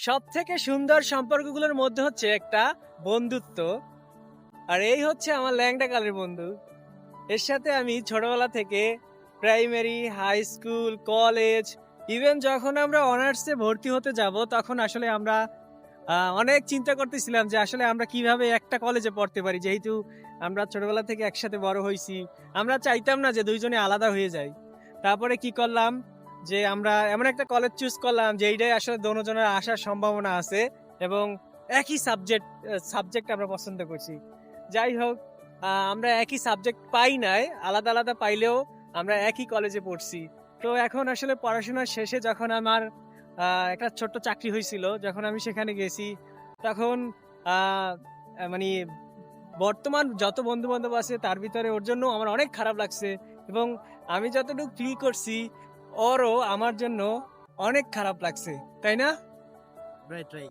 সব থেকে সুন্দর সম্পর্কগুলোর মধ্যে হচ্ছে একটা বন্ধুত্ব। আর এই হচ্ছে আমার ল্যাংটা কালের বন্ধু। এর সাথে আমি ছোটবেলা থেকে primary, high school, college, even যখন আমরা অনার্সে ভর্তি হতে যাব তখন আসলে আমরা অনেক চিন্তা করতেছিলাম যে আসলে আমরা কিভাবে একটা কলেজে পড়তে পারি, যেহেতু আমরা ছোটবেলা থেকে একসাথে বড় হয়েছি। আমরা চাইতাম না যে দুইজনে আলাদা হয়ে যাই। তারপরে কি করলাম, যে আমরা এমন একটা কলেজ চুজ করলাম যে এইটাই আসলে দোনোজনের আসার সম্ভাবনা আছে এবং একই সাবজেক্ট আমরা পছন্দ করছি। যাই হোক, আমরা একই সাবজেক্ট পাই নাই, আলাদা আলাদা পাইলেও আমরা একই কলেজে পড়ছি। তো এখন আসলে পড়াশোনার শেষে যখন আমার একটা ছোট্ট চাকরি হয়েছিল, যখন আমি সেখানে গেছি তখন আহ, মানে বর্তমান যত বন্ধু বান্ধব আছে তার ভিতরে ওর জন্য আমার অনেক খারাপ লাগছে এবং আমি যতটুকু ফিল করছি ওরও আমার জন্য অনেক খারাপ লাগছে, তাই না? Right, right.